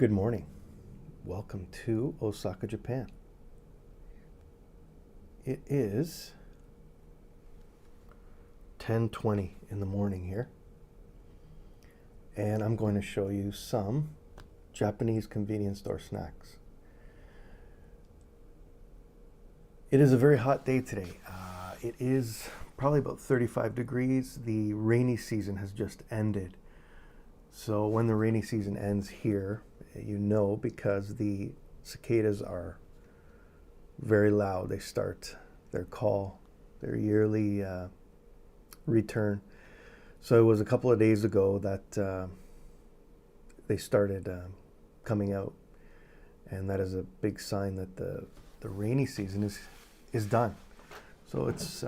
Good morning. Welcome to Osaka, Japan. It is 10:20 in the morning here, and I'm going to show you some Japanese convenience store snacks. It is a very hot day today. It is probably about 35 degrees. The rainy season has just ended. So when the rainy season ends here, you know, because the cicadas are very loud. They start their call, their yearly return. So it was a couple of days ago that they started coming out, and that is a big sign that the rainy season is done. So it's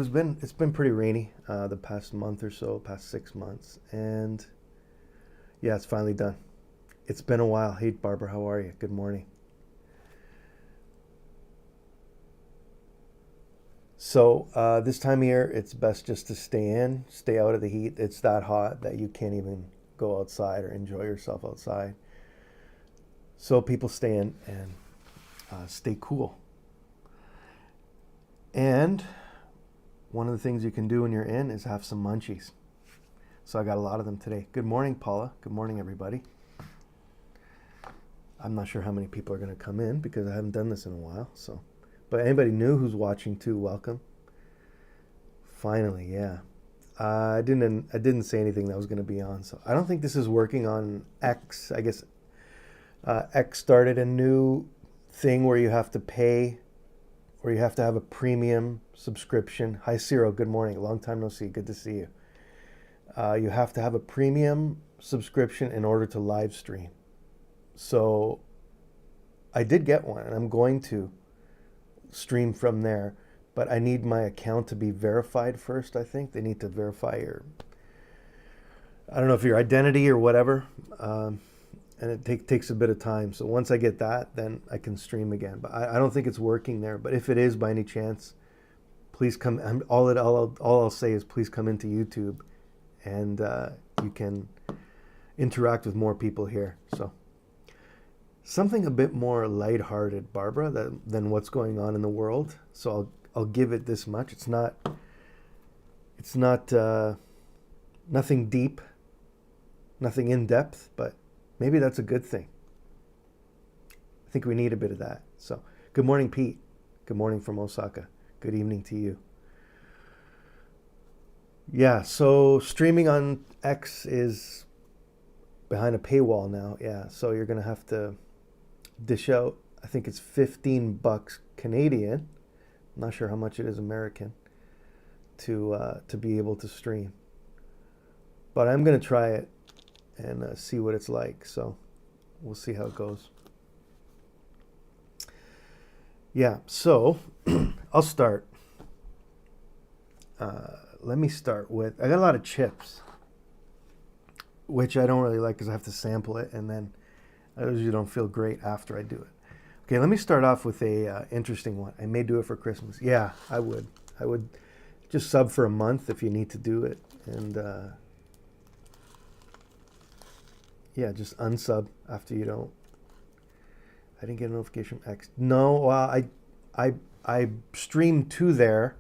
been pretty rainy the past month or so, past 6 months, and yeah, it's finally done. It's been a while. Hey, Barbara, how are you? Good morning. So this time of year, it's best just to stay out of the heat. It's that hot that you can't even go outside or enjoy yourself outside. So people stay in and stay cool. And one of the things you can do when you're in is have some munchies. So I got a lot of them today. Good morning, Paula. Good morning, everybody. I'm not sure how many people are going to come in because I haven't done this in a while. So, but anybody new who's watching too, welcome. Finally, yeah. I didn't say anything that was going to be on. So I don't think this is working on X. I guess X started a new thing where you have to pay, or you have to have a premium subscription. Hi, Ciro. Good morning. Long time no see. Good to see you. You have to have a premium subscription in order to live stream. So I did get one, and I'm going to stream from there, but I need my account to be verified first. I think they need to verify I don't know if your identity or whatever, and it takes a bit of time. So once I get that, then I can stream again. But I don't think it's working there. But if it is by any chance, please come. All I'll say is please come into YouTube, and you can interact with more people here. So something a bit more lighthearted, Barbara, than what's going on in the world. So I'll give it this much. It's not nothing deep, nothing in depth, but maybe that's a good thing. I think we need a bit of that. So good morning, Pete. Good morning from Osaka. Good evening to you. Yeah, so streaming on X is behind a paywall now. Yeah, so you're going to have to dish out, I think it's $15 Canadian. I'm not sure how much it is American to be able to stream. But I'm going to try it and see what it's like. So we'll see how it goes. Yeah, so I'll start. Let me start with, I got a lot of chips, which I don't really like because I have to sample it, and then I usually don't feel great after I do it. Okay, let me start off with a interesting one. I may do it for Christmas. Yeah, I would. I would just sub for a month if you need to do it, and yeah, just unsub after you don't. I didn't get a notification from X. No, well, I streamed to there,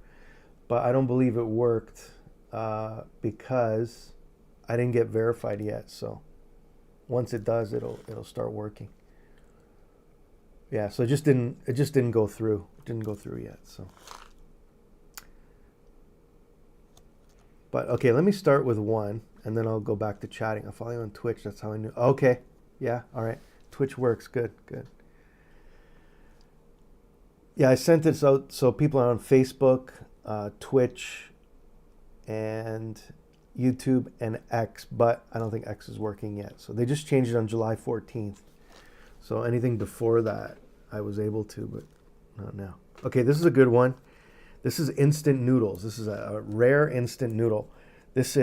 but I don't believe it worked because I didn't get verified yet. So once it does, it'll start working. Yeah, so it just didn't go through. It didn't go through yet. So, but okay, let me start with one, and then I'll go back to chatting. I'll follow you on Twitch. That's how I knew. Okay, yeah, all right. Twitch works. Good. Yeah, I sent this out so people are on Facebook, Twitch, and YouTube and X, but I don't think X is working yet. So they just changed it on July 14th. So anything before that, I was able to, but not now. Okay, this is a good one. This is instant noodles. This is a rare instant noodle. It's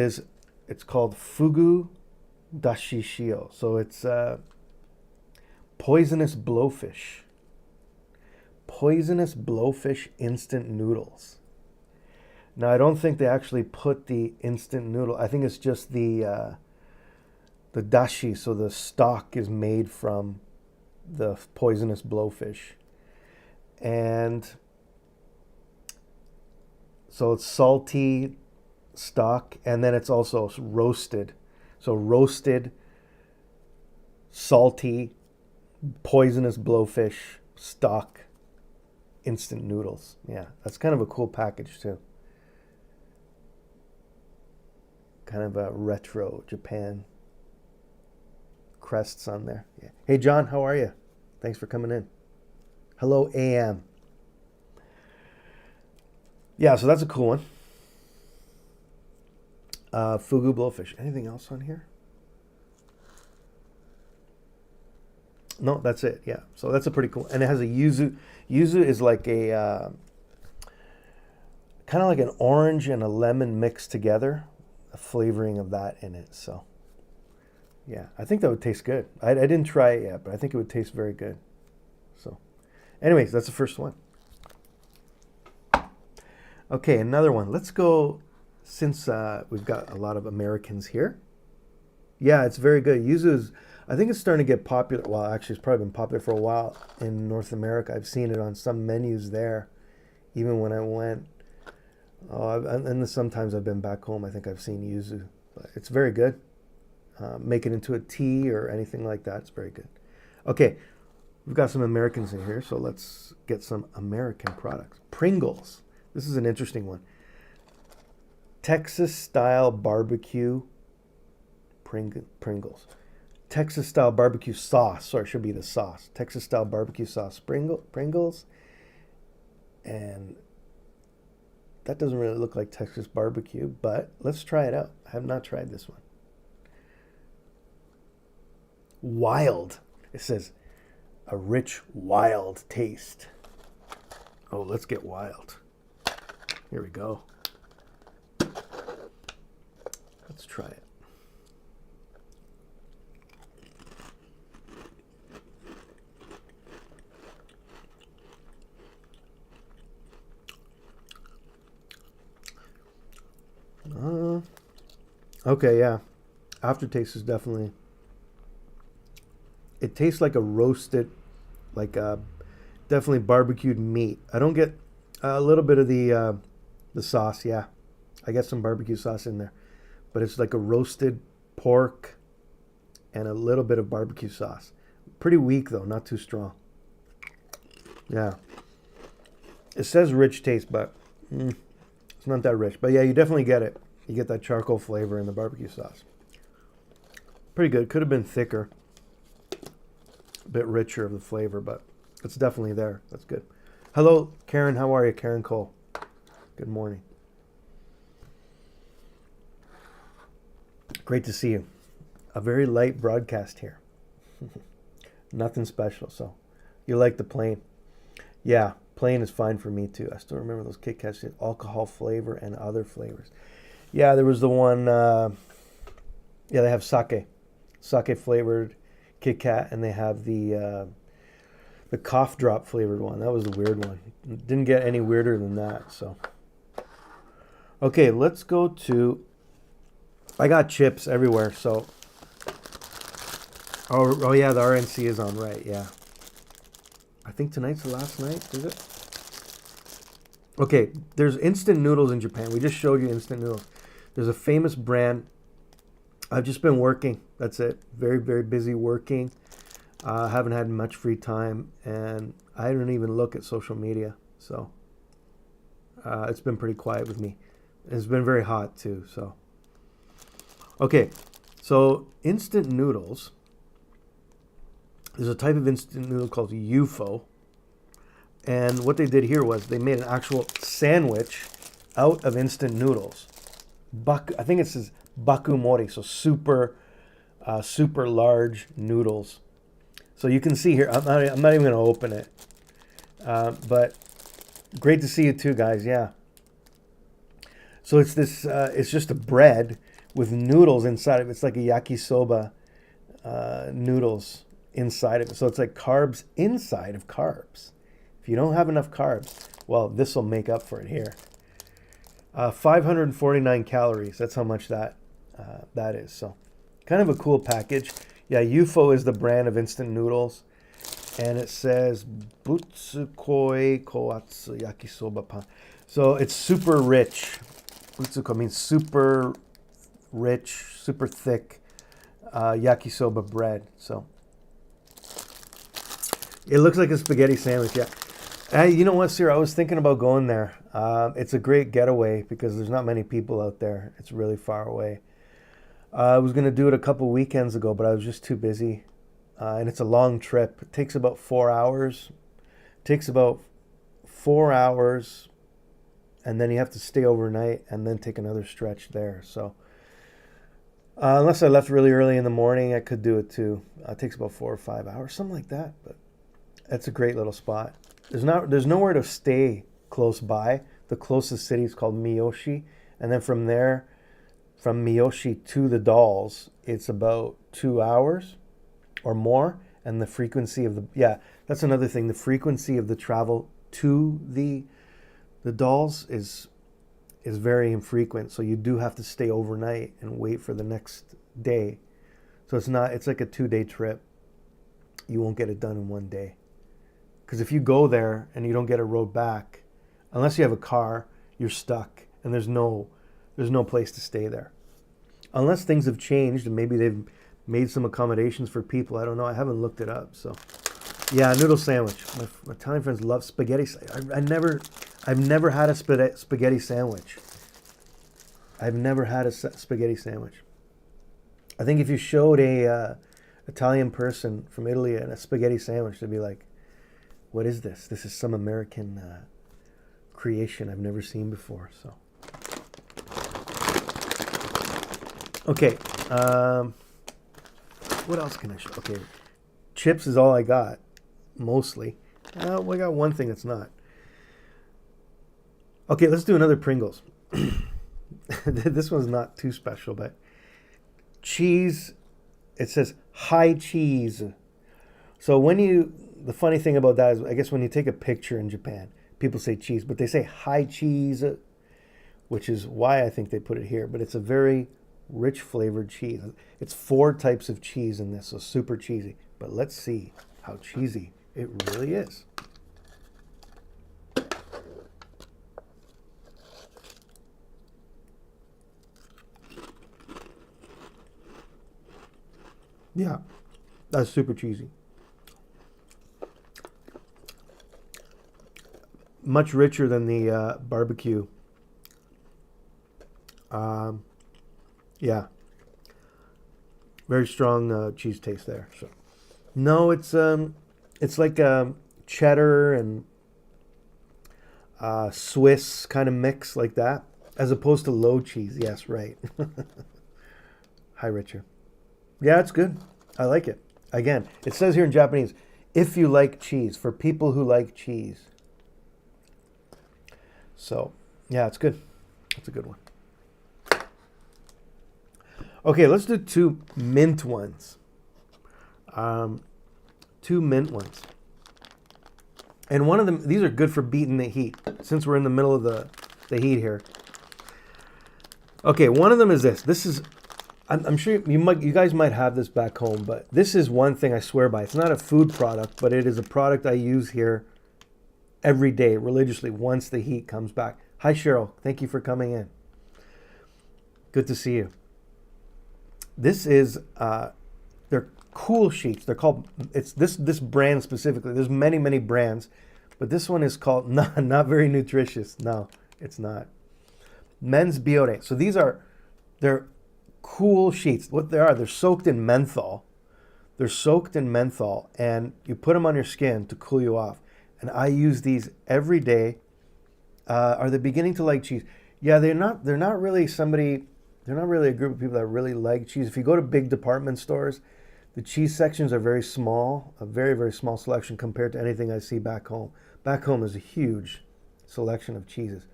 called fugu dashishio. So it's poisonous blowfish. Poisonous blowfish instant noodles. Now, I don't think they actually put the instant noodle. I think it's just the The dashi, so the stock is made from the poisonous blowfish. And so it's salty stock, and then it's also roasted. So roasted, salty, poisonous blowfish stock instant noodles. Yeah, that's kind of a cool package too. Kind of a retro Japan crests on there. Yeah. Hey John, how are you? Thanks for coming in. Hello AM. Yeah, so that's a cool one. Fugu blowfish. Anything else on here? No, that's it. Yeah, so that's a pretty cool. And it has a yuzu. Yuzu is like a kind of like an orange and a lemon mixed together, a flavoring of that in it. So yeah, I think that would taste good. I didn't try it yet, but I think it would taste very good. So anyways, that's the first one. Okay, another one. Let's go, since we've got a lot of Americans here. Yeah, it's very good. Yuzu is, I think it's starting to get popular. Well, actually, it's probably been popular for a while in North America. I've seen it on some menus there, even when I went. And sometimes I've been back home. I think I've seen yuzu. But it's very good. Make it into a tea or anything like that. It's very good. Okay, we've got some Americans in here, so let's get some American products. Pringles. This is an interesting one. Texas-style barbecue Pringles. Texas-style barbecue sauce. Sorry, it should be the sauce. Texas-style barbecue sauce Pringles. And that doesn't really look like Texas barbecue, but let's try it out. I have not tried this one. Wild. It says a rich, wild taste. Oh, let's get wild. Here we go. Let's try it. Okay, yeah. Aftertaste is definitely. It tastes like a roasted, like definitely barbecued meat. I don't get a little bit of the sauce. Yeah, I get some barbecue sauce in there, but it's like a roasted pork and a little bit of barbecue sauce. Pretty weak though, not too strong. Yeah. It says rich taste, but it's not that rich. But yeah, you definitely get it. You get that charcoal flavor in the barbecue sauce. Pretty good. Could have been thicker. A bit richer of the flavor, but it's definitely there. That's good. Hello, Karen. How are you? Karen Cole. Good morning. Great to see you. A very light broadcast here. Nothing special. So you like the plain. Yeah, plain is fine for me too. I still remember those Kit Kats, alcohol flavor and other flavors. Yeah, there was the one, they have sake flavored Kit Kat, and they have the cough drop flavored one. That was the weird one. Didn't get any weirder than that. So, okay, let's go to. I got chips everywhere. So, oh yeah, the RNC is on, right? Yeah. I think tonight's the last night. Is it? Okay, there's instant noodles in Japan. We just showed you instant noodles. There's a famous brand. I've just been working. That's it. Very, very busy working. Haven't had much free time, and I don't even look at social media. So it's been pretty quiet with me. It's been very hot too. So okay, so instant noodles. There's a type of instant noodle called UFO. And what they did here was they made an actual sandwich out of instant noodles. I think it says bakumori, so super large noodles. So you can see here, I'm not even going to open it. But great to see you too, guys, yeah. So it's this, it's just a bread with noodles inside of it. It's like a yakisoba noodles inside of it. So it's like carbs inside of carbs. If you don't have enough carbs, well, this will make up for it here. 549 calories. That's how much that is. So Kind of a cool package. Yeah, UFO is the brand of instant noodles. And it says Butsukoi Koatsu Yakisoba Pan. So it's super rich. Butsuko means super rich, super thick yakisoba bread. So it looks like a spaghetti sandwich, yeah. You know what, sir? I was thinking about going there. It's a great getaway because there's not many people out there. It's really far away. I was going to do it a couple weekends ago, but I was just too busy. And it's a long trip. It takes about 4 hours. It takes about 4 hours, and then you have to stay overnight and then take another stretch there. So unless I left really early in the morning, I could do it too. It takes about 4 or 5 hours, something like that. But that's a great little spot. There's nowhere to stay close by. The closest city is called Miyoshi, and then from there, from Miyoshi to the Dolls, it's about 2 hours or more. And the frequency of that's another thing. The frequency of the travel to the Dolls is very infrequent. So you do have to stay overnight and wait for the next day. So it's like a 2-day trip. You won't get it done in one day. Because if you go there and you don't get a road back, unless you have a car, you're stuck, and there's no place to stay there. Unless things have changed and maybe they've made some accommodations for people. I don't know. I haven't looked it up. So yeah, noodle sandwich. My Italian friends love spaghetti. I've never had a spaghetti sandwich. I've never had a spaghetti sandwich. I think if you showed a Italian person from Italy a spaghetti sandwich, they'd be like, "What is this? This is some American creation I've never seen before." So, okay. What else can I show? Okay, chips is all I got, mostly. We got one thing that's not. Okay, let's do another Pringles. This one's not too special, but cheese, it says high cheese. So the funny thing about that is, I guess when you take a picture in Japan, people say cheese, but they say high cheese, which is why I think they put it here. But it's a very rich flavored cheese. It's 4 types of cheese in this, so super cheesy. But let's see how cheesy it really is. Yeah, that's super cheesy. Much richer than the barbecue. Yeah, very strong cheese taste there. So, no, it's like cheddar and Swiss kind of mix like that, as opposed to low cheese. Yes, right. Hi, Richard. Yeah, it's good. I like it. Again, it says here in Japanese, if you like cheese, for people who like cheese. So, yeah, it's good. It's a good one. Okay, let's do 2 mint ones. 2 mint ones. And one of them, these are good for beating the heat, since we're in the middle of the heat here. Okay, one of them is this. This is, I'm sure you guys might have this back home, but this is one thing I swear by. It's not a food product, but it is a product I use here every day, religiously, once the heat comes back. Hi, Cheryl. Thank you for coming in. Good to see you. This is, they're cool sheets. They're called, it's this brand specifically. There's many brands, but this one is called, not very nutritious. No, it's not. Men's Biore. So they're cool sheets. What they are, they're soaked in menthol. They're soaked in menthol, and you put them on your skin to cool you off. And I use these every day. Are they beginning to like cheese? Yeah, they're not really a group of people that really like cheese. If you go to big department stores, the cheese sections are very small, a very, very small selection compared to anything I see back home. Back home is a huge selection of cheeses.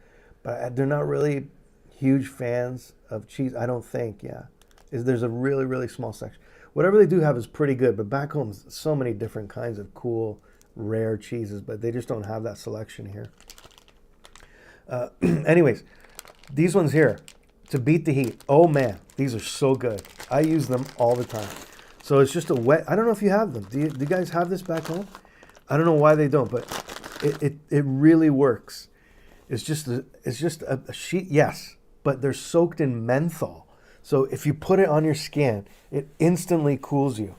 But they're not really huge fans of cheese, I don't think, yeah. There's a really, really small section. Whatever they do have is pretty good, but back home, so many different kinds of cool, rare cheeses, but they just don't have that selection here. Anyways, these ones here, to beat the heat. Oh man, these are so good. I use them all the time. So it's just a wet. I don't know if you have them. Do you guys have this back home? I don't know why they don't, but it really works. It's just a sheet, yes, but they're soaked in menthol. So if you put it on your skin, it instantly cools you.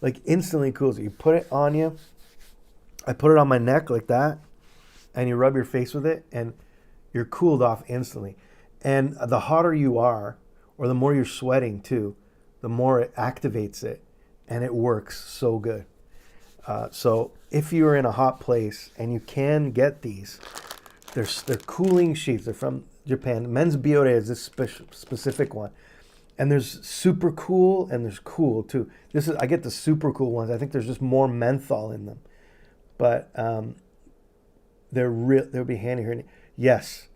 Like instantly cools you. You put it on you. I put it on my neck like that, and you rub your face with it, and you're cooled off instantly. And the hotter you are, or the more you're sweating too, the more it activates it, and it works so good. So if you're in a hot place and you can get these, they're cooling sheets. They're from Japan. Men's Biore is this specific one. And there's super cool and there's cool too. I get the super cool ones. I think there's just more menthol in them. But they'll be handy here. Yes,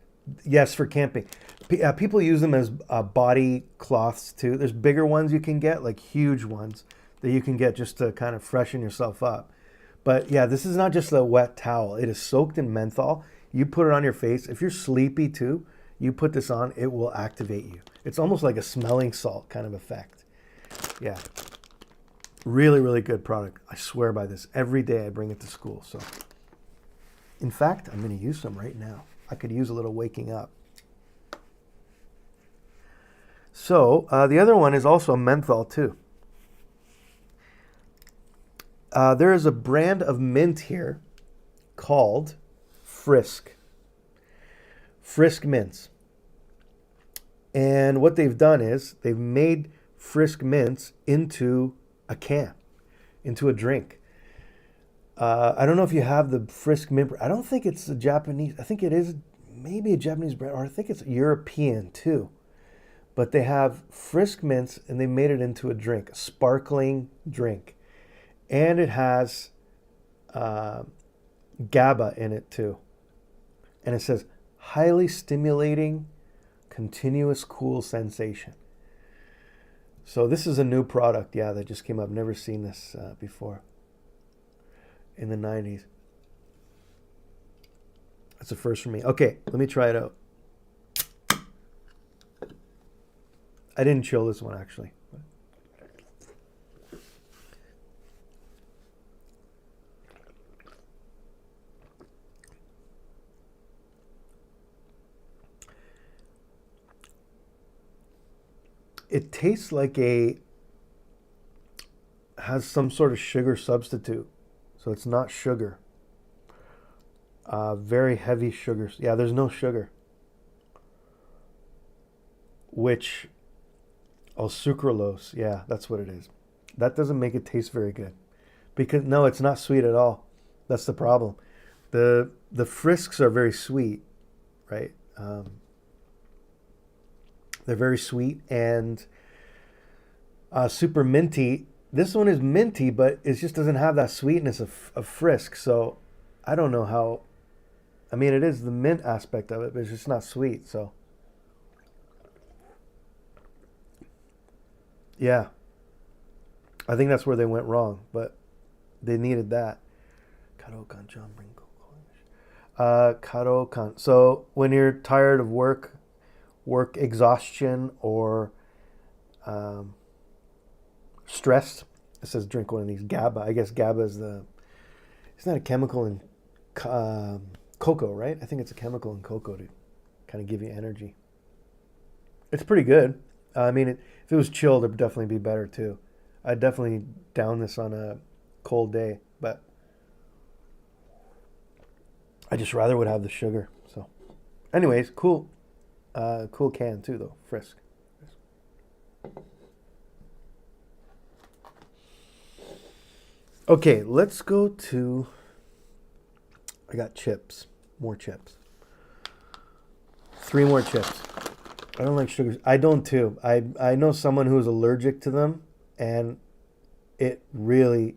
for camping. People use them as body cloths too. There's bigger ones you can get, like huge ones that you can get just to kind of freshen yourself up. But yeah, this is not just a wet towel. It is soaked in menthol. You put it on your face. If you're sleepy too, you put this on, it will activate you. It's almost like a smelling salt kind of effect. Yeah. Really, really good product. I swear by this. Every day I bring it to school. So, in fact, I'm going to use some right now. I could use a little waking up. So, the other one is also menthol too. There is a brand of mint here called Frisk. Frisk mints. And what they've done is they've made Frisk mints into a can, into a drink. I don't know if you have the Frisk mint. I don't think it's a Japanese. I think it is maybe a Japanese brand, or I think it's European too. But they have Frisk mints and they made it into a drink, a sparkling drink. And it has GABA in it too. And it says, highly stimulating, continuous cool sensation. So this is a new product, yeah, that just came up. Never seen this before. In the 90s. That's a first for me. Okay, let me try it out. I didn't chill this one, actually. It tastes like has some sort of sugar substitute. So it's not sugar. Very heavy sugars. Yeah, there's no sugar. Sucralose. Yeah, that's what it is. That doesn't make it taste very good. Because, no, it's not sweet at all. That's the problem. The Frisks are very sweet, right? They're very sweet and super minty. This one is minty, but it just doesn't have that sweetness of Frisk. So I don't know how. I mean, it is the mint aspect of it, but it's just not sweet. So yeah, I think that's where they went wrong, but they needed that. Karokan John Brinko. Karokan. So when you're tired of work exhaustion, or stressed, it says drink one of these GABA. I guess GABA is it's not a chemical in cocoa, right? I think it's a chemical in cocoa to kind of give you energy. It's pretty good. I mean, if it was chilled, it would definitely be better too. I'd definitely down this on a cold day, but I just rather would have the sugar. So anyways, cool. Cool can too, though. Frisk. Okay, let's go to. I got chips. More chips. 3 more chips. I don't like sugars. I don't too. I know someone who's allergic to them, and it really,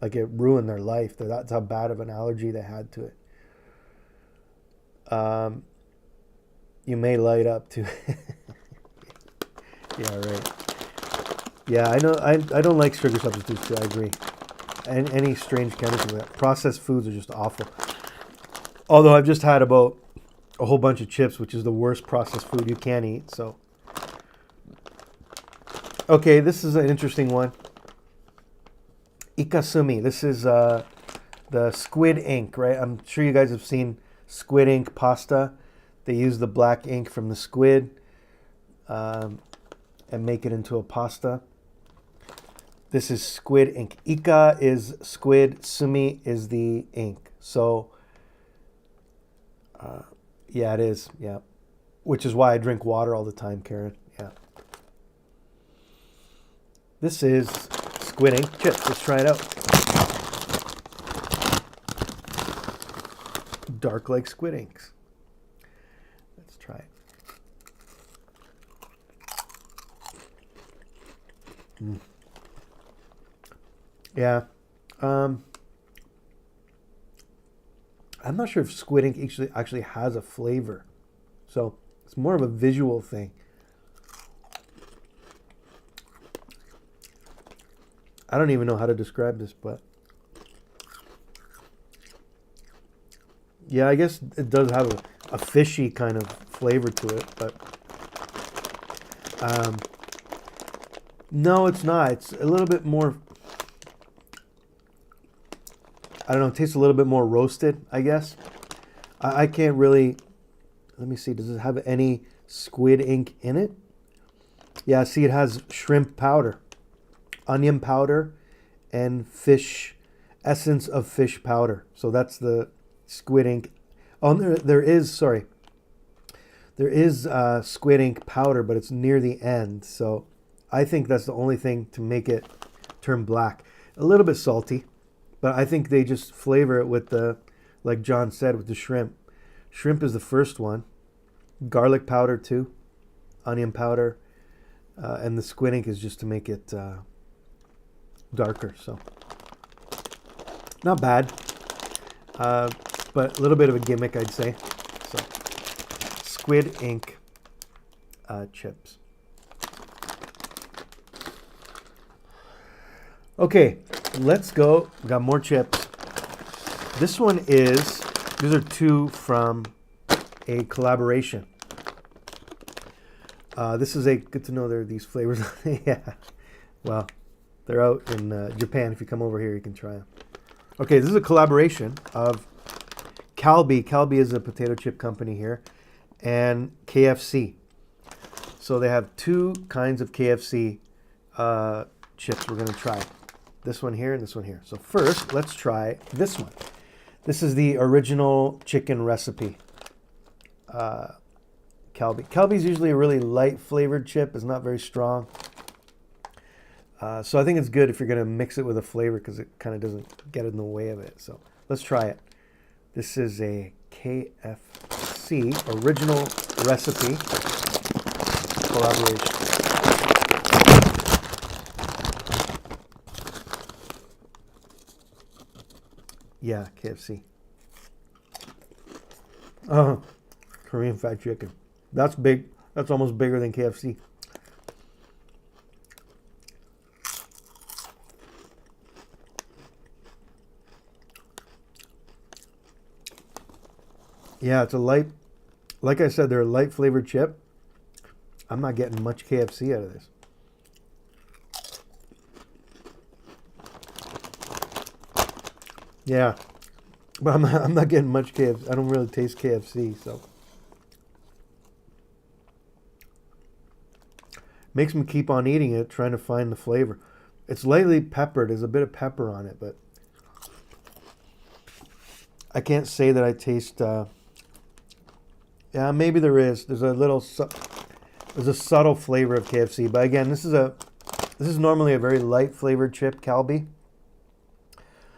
it ruined their life. That's how bad of an allergy they had to it. You may light up too. Yeah, right. Yeah, I know. I don't like sugar substitutes too. I agree. And any strange chemicals. Processed foods are just awful. Although I've just had about a whole bunch of chips, which is the worst processed food you can eat. So Okay, this is an interesting one. Ikasumi. This is the squid ink, right? I'm sure you guys have seen squid ink pasta. They use the black ink from the squid and make it into a pasta. This is squid ink. Ika is squid. Sumi is the ink. So, yeah, it is. Yeah. Which is why I drink water all the time, Karen. Yeah. This is squid ink chips. Let's try it out. Dark like squid inks. Let's try it. Yeah. I'm not sure if squid ink actually has a flavor. So it's more of a visual thing. I don't even know how to describe this, but yeah, I guess it does have a fishy kind of flavor to it, but no, it's not. It's a little bit more, I don't know, it tastes a little bit more roasted, I guess. I can't really, let me see, does it have any squid ink in it? Yeah, see, it has shrimp powder, onion powder, and fish, essence of fish powder. So that's the squid ink. Oh, there is squid ink powder, but it's near the end. So I think that's the only thing to make it turn black. A little bit salty, but I think they just flavor it with the, like John said, with the shrimp. Shrimp is the first one. Garlic powder too, onion powder, and the squid ink is just to make it darker. So not bad, but a little bit of a gimmick, I'd say. So squid ink chips. Okay, let's go. We got more chips. These are two from a collaboration. This is good to know there are these flavors. Yeah, well, they're out in Japan. If you come over here, you can try them. Okay, this is a collaboration of Calbee. Calbee is a potato chip company here, and KFC. So they have two kinds of KFC chips we're going to try. This one here and this one here. So first, let's try this one. This is the original chicken recipe. Calbee. Calbee's usually a really light flavored chip. It's not very strong. So I think it's good if you're going to mix it with a flavor because it kind of doesn't get in the way of it. So let's try it. This is a KFC original recipe collaboration. Yeah, KFC. Oh, Korean fried chicken. That's big. That's almost bigger than KFC. Yeah, it's a light, like I said, they're a light flavored chip. I'm not getting much KFC out of this. Yeah, but I'm not getting much KFC. I don't really taste KFC, so. Makes me keep on eating it, trying to find the flavor. It's lightly peppered. There's a bit of pepper on it, but I can't say that I taste. Yeah, maybe there is. There's a subtle flavor of KFC, but again, this is normally a very light flavored chip, Calbee.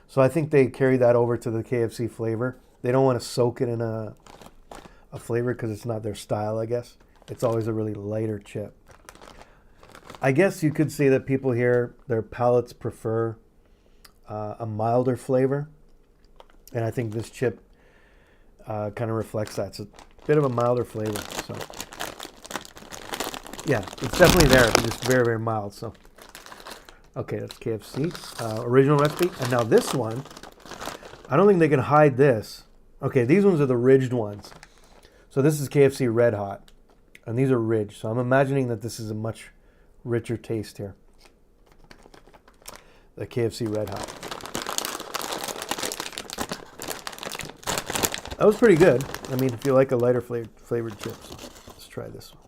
So I think they carry that over to the KFC flavor. They don't want to soak it in a flavor because it's not their style, I guess. It's always a really lighter chip. I guess you could say that people here, their palates prefer a milder flavor. And I think this chip kind of reflects that. It's a bit of a milder flavor. So yeah, it's definitely there. It's just very, very mild. So okay, that's KFC original recipe. And now this one, I don't think they can hide this. Okay, these ones are the ridged ones. So this is KFC Red Hot, and these are ridged. So I'm imagining that this is a much richer taste here. The KFC Red Hot. That was pretty good. I mean, if you like a lighter flavored chips, let's try this one.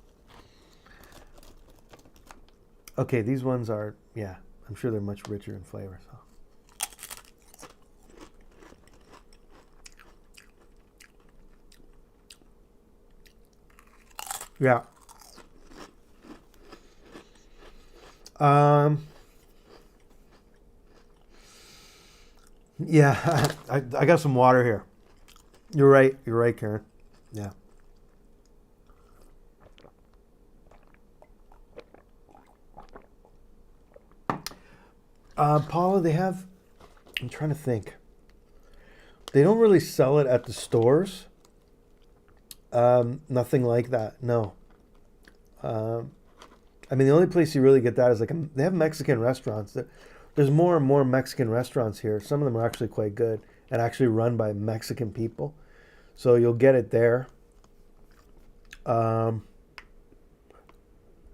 Okay, these ones are, yeah, I'm sure they're much richer in flavor. So. Yeah. Yeah, I got some water here. You're right, Karen. Yeah. Paula, they have, I'm trying to think. They don't really sell it at the stores. Nothing like that, no. I mean, the only place you really get that is like, they have Mexican restaurants. There's more and more Mexican restaurants here. Some of them are actually quite good and actually run by Mexican people. So you'll get it there. Yeah,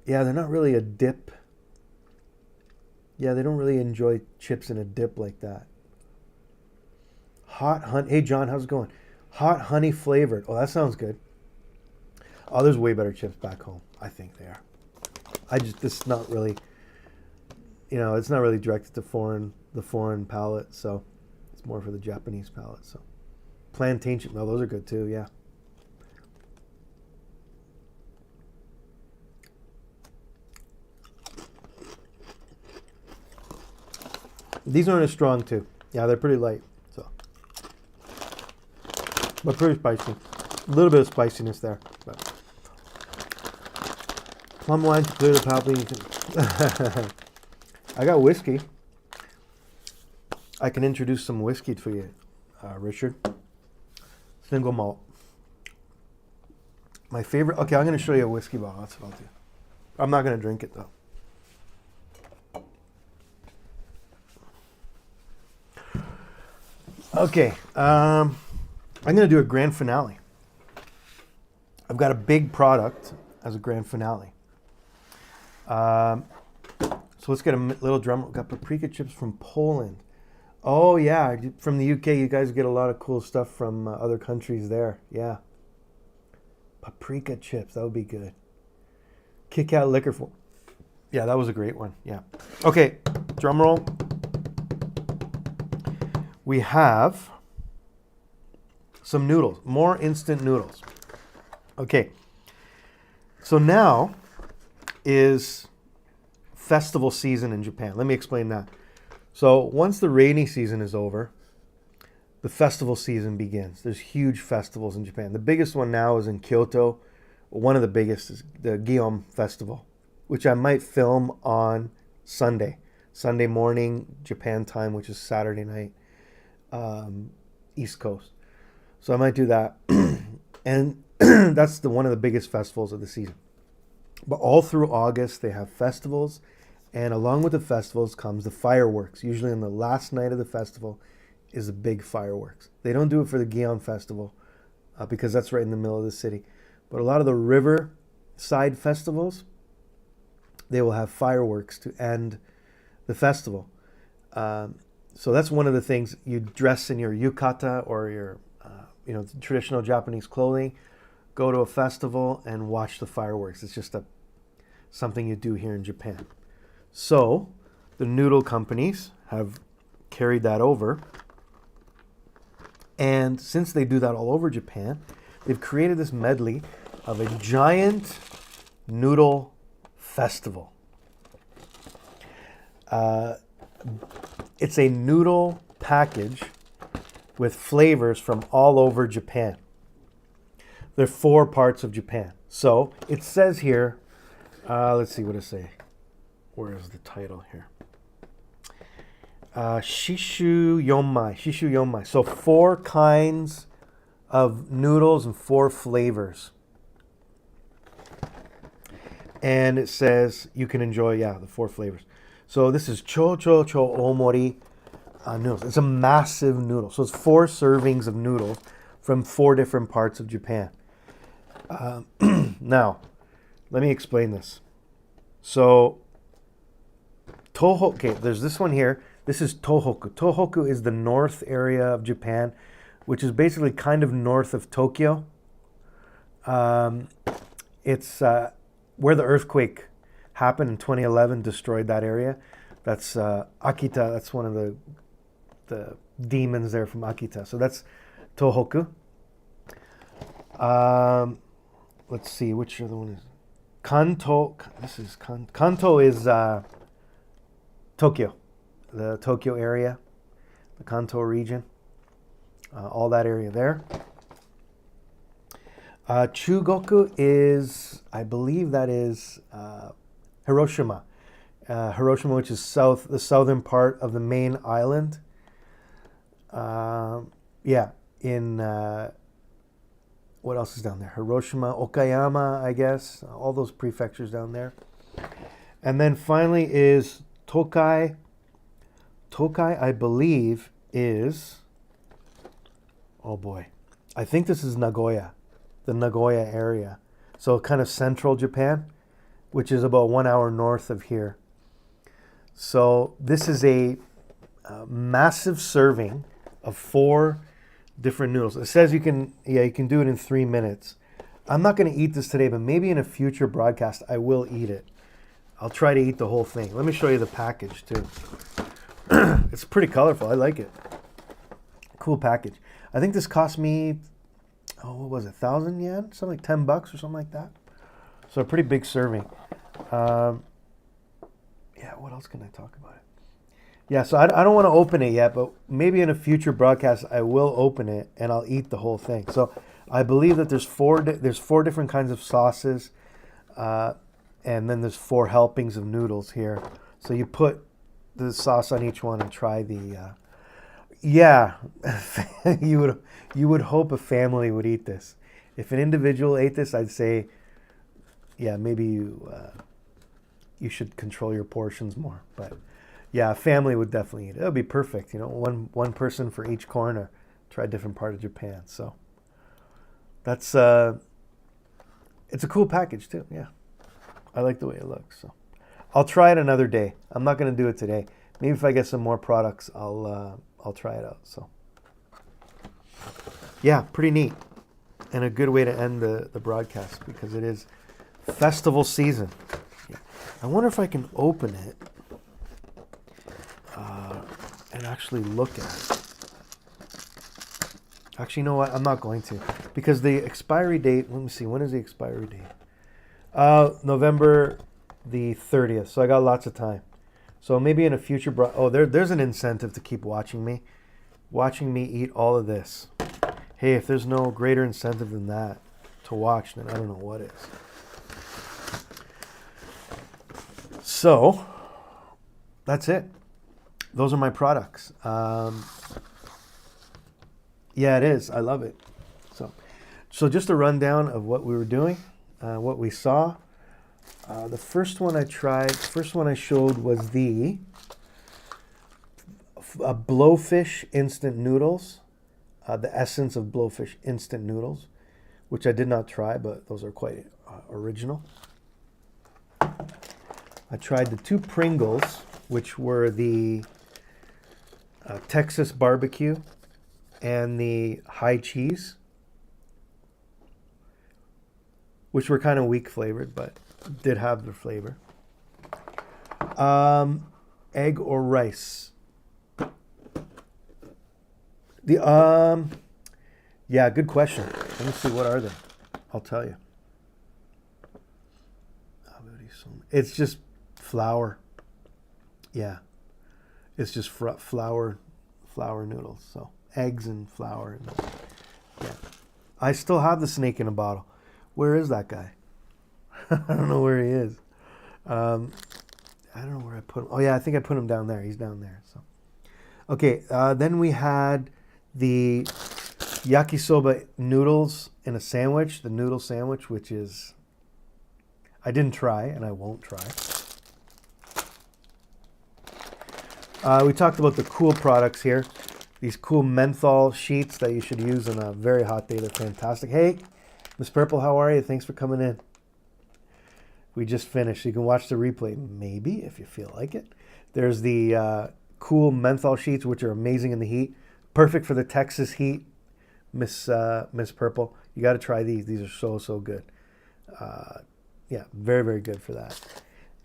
they're not really a dip. Yeah, they don't really enjoy chips in a dip like that. Hot honey. Hey, John, how's it going? Hot honey flavored. Oh, that sounds good. Oh, there's way better chips back home. I think they are. This is not really, it's not really directed to the foreign palate. So it's more for the Japanese palate. So plantain chips. No, those are good too. Yeah. These aren't as strong too. Yeah, they're pretty light. So, but pretty spicy. A little bit of spiciness there. But. Plum wine to clear the palate. I got whiskey. I can introduce some whiskey for you, Richard. Single malt. My favorite. Okay, I'm going to show you a whiskey bottle. That's what I'll do. I'm not going to drink it though. Okay, I'm going to do a grand finale. I've got a big product as a grand finale. So let's get a little drum. We've got paprika chips from Poland. Oh yeah, from the UK, you guys get a lot of cool stuff from other countries there. Yeah. Paprika chips, that would be good. Kit Kat liquor for. Yeah, that was a great one. Yeah. Okay, drum roll. We have some noodles, more instant noodles. Okay, so now is festival season in Japan. Let me explain that. So once the rainy season is over, the festival season begins. There's huge festivals in Japan. The biggest one now is in Kyoto. One of the biggest is the Gion Festival, which I might film on Sunday morning, Japan time, which is Saturday night. East Coast. So I might do that. And that's one of the biggest festivals of the season. But all through August, they have festivals. And along with the festivals comes the fireworks. Usually on the last night of the festival is the big fireworks. They don't do it for the Gion Festival because that's right in the middle of the city. But a lot of the riverside festivals, they will have fireworks to end the festival. So that's one of the things. You dress in your yukata or your, traditional Japanese clothing, go to a festival and watch the fireworks. It's just something you do here in Japan. So the noodle companies have carried that over. And since they do that all over Japan, they've created this medley of a giant noodle festival. It's a noodle package with flavors from all over Japan. There are 4 parts of Japan. So it says here, let's see what it say. Where is the title here? Shishu Yonmai. So 4 kinds of noodles and 4 flavors. And it says you can enjoy, the 4 flavors. So this is cho omori noodles. It's a massive noodle. So it's 4 servings of noodles from 4 different parts of Japan. Now, let me explain this. So Toho. Okay, there's this one here. This is Tohoku. Tohoku is the north area of Japan, which is basically kind of north of Tokyo. It's where the earthquake happened in 2011, destroyed that area. That's Akita. That's one of the demons there from Akita. So that's Tohoku. Let's see, which other one is Kanto. Kanto is Tokyo, the Tokyo area, the Kanto region, all that area there. Chugoku is, I believe that is Hiroshima. Hiroshima, which is the southern part of the main island. What else is down there? Hiroshima, Okayama, I guess. All those prefectures down there. And then finally is Tokai. Tokai, I believe, is... Oh boy. I think this is Nagoya. The Nagoya area. So kind of central Japan, which is about 1 hour north of here. So this is a massive serving of 4 different noodles. It says you can do it in 3 minutes. I'm not going to eat this today, but maybe in a future broadcast I will eat it. I'll try to eat the whole thing. Let me show you the package too. It's pretty colorful. I like it. Cool package. I think this cost me, what was it, 1,000 yen? Something like $10 or something like that. So a pretty big serving. What else can I talk about it? Yeah, so I don't want to open it yet, but maybe in a future broadcast I will open it and I'll eat the whole thing. So I believe that there's four different kinds of sauces, and then there's 4 helpings of noodles here. So you put the sauce on each one and try the. You would hope a family would eat this. If an individual ate this, I'd say, maybe you should control your portions more, but. Yeah, a family would definitely eat it. It would be perfect, one person for each corner. Try a different part of Japan. So that's it's a cool package too. Yeah, I like the way it looks. So I'll try it another day. I'm not going to do it today. Maybe if I get some more products, I'll try it out. So yeah, pretty neat and a good way to end the broadcast because it is festival season. Yeah. I wonder if I can open it. And actually look at it. Actually, you know what? I'm not going to. Because the expiry date, let me see, when is the expiry date? November the 30th. So I got lots of time. So maybe in a future, there's an incentive to keep watching me. Watching me eat all of this. Hey, if there's no greater incentive than that to watch, then I don't know what is. So, that's it. Those are my products. It is. I love it. So just a rundown of what we were doing, what we saw. The first one I showed was the Blowfish instant noodles, the essence of Blowfish instant noodles, which I did not try, but those are quite original. I tried the 2 Pringles, which were the Texas barbecue and the high cheese, which were kind of weak flavored, but did have their flavor. Egg or rice? Good question. Let me see, what are they? I'll tell you. It's just flour. Yeah. It's just flour noodles. So eggs and flour. Yeah. I still have the snake in a bottle. Where is that guy? I don't know where he is. I don't know where I put him. Oh yeah, I think I put him down there. He's down there. So, okay. Then we had the yakisoba noodles in a sandwich. The noodle sandwich, which is I didn't try and I won't try. We talked about the cool products here. These cool menthol sheets that you should use on a very hot day. They're fantastic. Hey, Miss Purple, how are you? Thanks for coming in. we just finished. You can watch the replay, maybe, if you feel like it. There's the cool menthol sheets, which are amazing in the heat. Perfect for the Texas heat, Miss Purple. You got to try these. These are so, so good. Yeah, very, very good for that.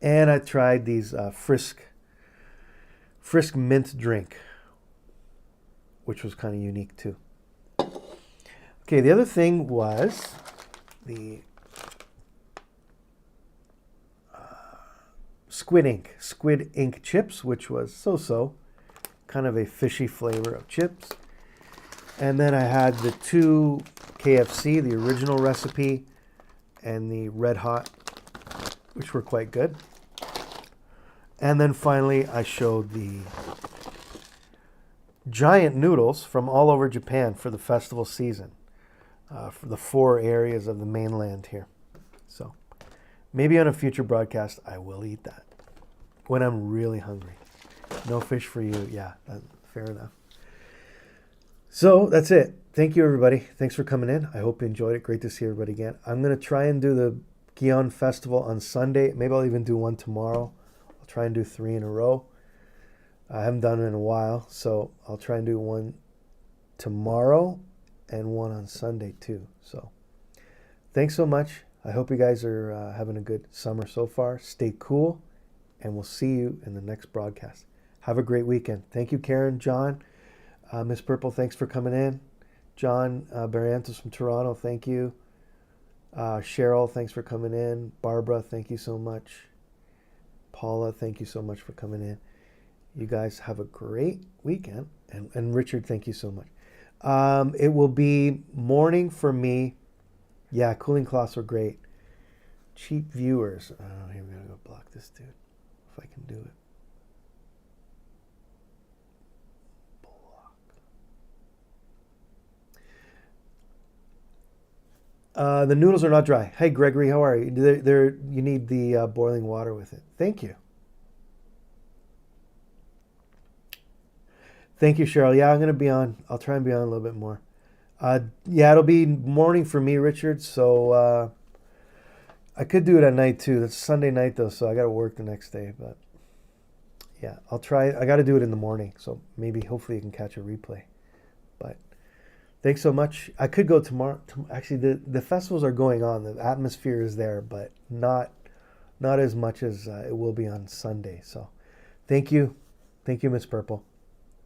And I tried these Frisk mint drink, which was kind of unique too. Okay, the other thing was the Squid ink chips, which was so-so, kind of a fishy flavor of chips. And then I had the 2 KFC, the original recipe, and the Red Hot, which were quite good. And then finally, I showed the giant noodles from all over Japan for the festival season, for the 4 areas of the mainland here. So maybe on a future broadcast, I will eat that when I'm really hungry. No fish for you. Yeah, fair enough. So that's it. Thank you, everybody. Thanks for coming in. I hope you enjoyed it. Great to see everybody again. I'm going to try and do the Gion Festival on Sunday. Maybe I'll even do one tomorrow. I'll try and do 3 in a row. I haven't done it in a while, so I'll try and do one tomorrow and one on Sunday too. So thanks so much. I hope you guys are having a good summer so far. Stay cool, and we'll see you in the next broadcast. Have a great weekend. Thank you, Karen, John, Miss Purple, thanks for coming in. John Barrientos from Toronto, thank you. Cheryl, thanks for coming in. Barbara, thank you so much. Paula, thank you so much for coming in. You guys have a great weekend. And Richard, thank you so much. It will be morning for me. Yeah, cooling cloths are great. Cheap viewers. Oh, here, we're going to go block this dude. If I can do it. The noodles are not dry. Hey, Gregory, how are you? You need the boiling water with it. Thank you. Thank you, Cheryl. Yeah, I'm going to be on. I'll try and be on a little bit more. Yeah, it'll be morning for me, Richard. So I could do it at night too. It's Sunday night though, so I got to work the next day. But yeah, I'll try. I got to do it in the morning, so maybe, hopefully, you can catch a replay. But thanks so much. I could go tomorrow. Actually, the festivals are going on. The atmosphere is there, but not as much as it will be on Sunday. So thank you, Miss Purple.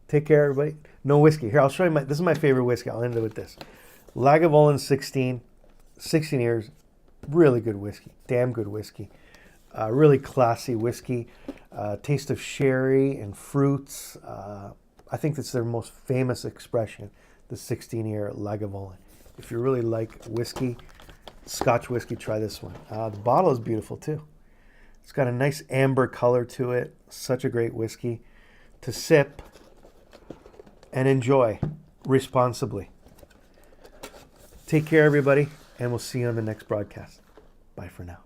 Take care, everybody. No whiskey. Here, I'll show you this is my favorite whiskey. I'll end it with this. Lagavulin 16 years. Really good whiskey. Damn good whiskey. Really classy whiskey. Taste of sherry and fruits. I think that's their most famous expression, the 16-year Lagavulin. If you really like whiskey, Scotch whiskey, try this one. The bottle is beautiful, too. It's got a nice amber color to it. Such a great whiskey to sip and enjoy responsibly. Take care, everybody, and we'll see you on the next broadcast. Bye for now.